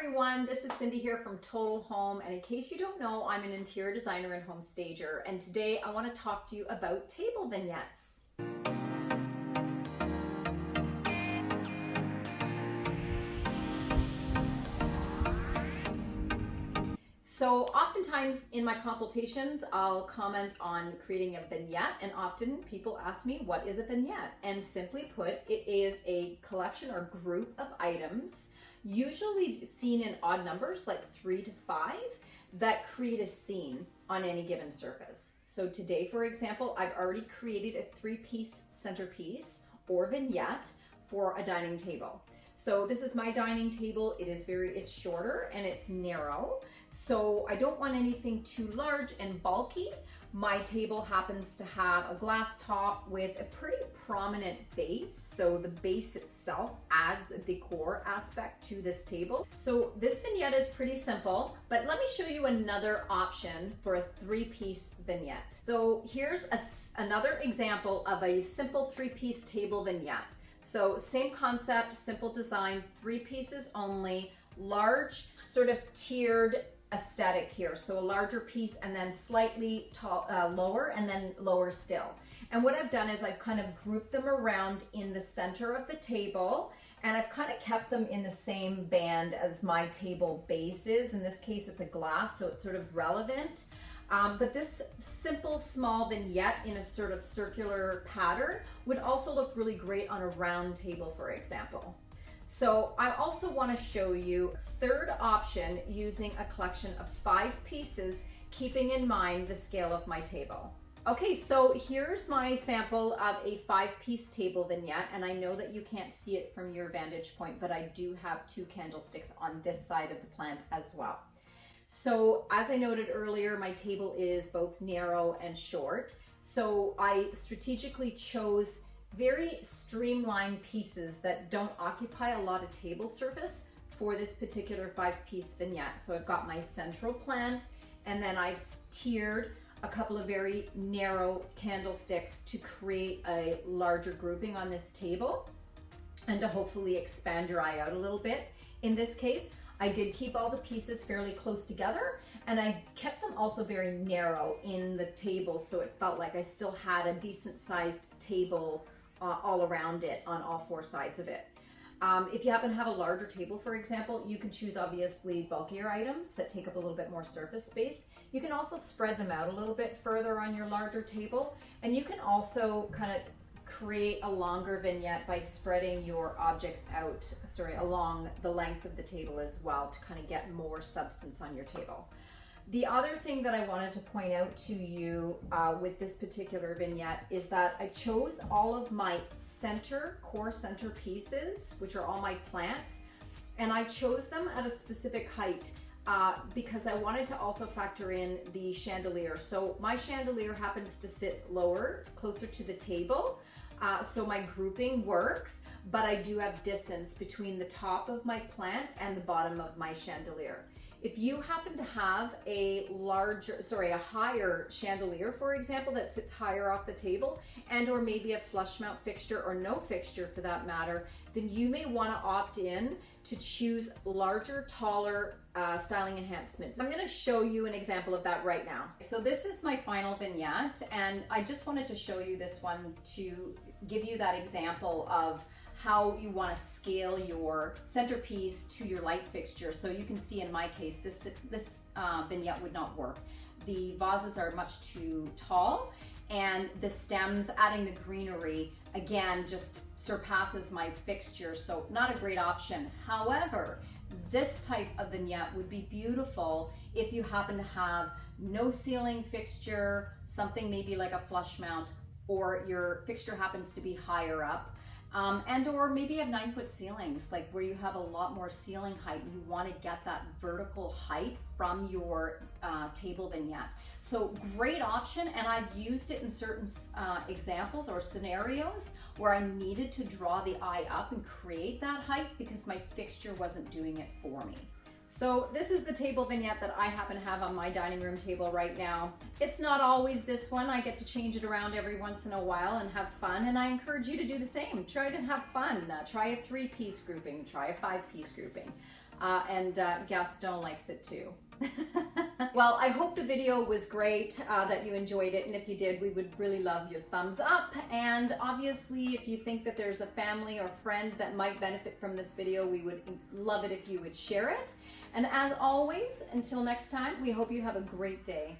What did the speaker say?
everyone, this is Cindy here from Total Home, and in case you don't know, I'm an interior designer and home stager, and today I want to talk to you about table vignettes. So oftentimes in my consultations, I'll comment on creating a vignette, and often people ask me, what is a vignette? And simply put, it is a collection or group of items, usually seen in odd numbers like 3 to 5, that create a scene on any given surface. So today, for example, I've already created a 3-piece centerpiece or vignette for a dining table. So this is my dining table. It's shorter and it's narrow. So I don't want anything too large and bulky. My table happens to have a glass top with a pretty prominent base. So the base itself adds a decor aspect to this table. So this vignette is pretty simple, but let me show you another option for a 3-piece vignette. So here's another example of a simple 3-piece table vignette. So same concept, simple design, 3 pieces only, large sort of tiered aesthetic here. So a larger piece and then slightly lower and then lower still. And what I've done is I've kind of grouped them around in the center of the table, and I've kind of kept them in the same band as my table base is. In this case, it's a glass, so it's sort of relevant. But this simple small vignette in a sort of circular pattern would also look really great on a round table, for example. So I also want to show you a third option using a collection of 5 pieces, keeping in mind the scale of my table. Okay, so here's my sample of a 5-piece table vignette, and I know that you can't see it from your vantage point, but I do have 2 candlesticks on this side of the plant as well. So as I noted earlier, my table is both narrow and short. So I strategically chose very streamlined pieces that don't occupy a lot of table surface for this particular 5-piece vignette. So I've got my central plant, and then I've tiered a couple of very narrow candlesticks to create a larger grouping on this table and to hopefully expand your eye out a little bit. In this case, I did keep all the pieces fairly close together, and I kept them also very narrow in the table, so it felt like I still had a decent sized table all around it on all 4 sides of it. If you happen to have a larger table, for example, you can choose obviously bulkier items that take up a little bit more surface space. You can also spread them out a little bit further on your larger table, and you can also kind of create a longer vignette by spreading your objects out, along the length of the table as well, to kind of get more substance on your table. The other thing that I wanted to point out to you with this particular vignette is that I chose all of my core center pieces, which are all my plants, and I chose them at a specific height because I wanted to also factor in the chandelier. So my chandelier happens to sit lower, closer to the table. So my grouping works, but I do have distance between the top of my plant and the bottom of my chandelier. If you happen to have a higher chandelier, for example, that sits higher off the table, and or maybe a flush mount fixture or no fixture for that matter, then you may want to opt in to choose larger, taller styling enhancements. I'm going to show you an example of that right now. So this is my final vignette, and I just wanted to show you this one to give you that example of how you want to scale your centerpiece to your light fixture. So you can see in my case, this vignette would not work. The vases are much too tall, and the stems, adding the greenery, again, just surpasses my fixture, so not a great option. However, this type of vignette would be beautiful if you happen to have no ceiling fixture, something maybe like a flush mount, or your fixture happens to be higher up. And or maybe you have 9-foot ceilings, like where you have a lot more ceiling height and you want to get that vertical height from your table vignette. So great option, and I've used it in certain examples or scenarios where I needed to draw the eye up and create that height because my fixture wasn't doing it for me. So this is the table vignette that I happen to have on my dining room table right now. It's not always this one. I get to change it around every once in a while and have fun, and I encourage you to do the same. Try to have fun. Try a 3-piece grouping, try a 5-piece grouping. and Gaston likes it too. Well, I hope the video was great, that you enjoyed it, and if you did, we would really love your thumbs up. And obviously, if you think that there's a family or friend that might benefit from this video, we would love it if you would share it. And as always, until next time, we hope you have a great day.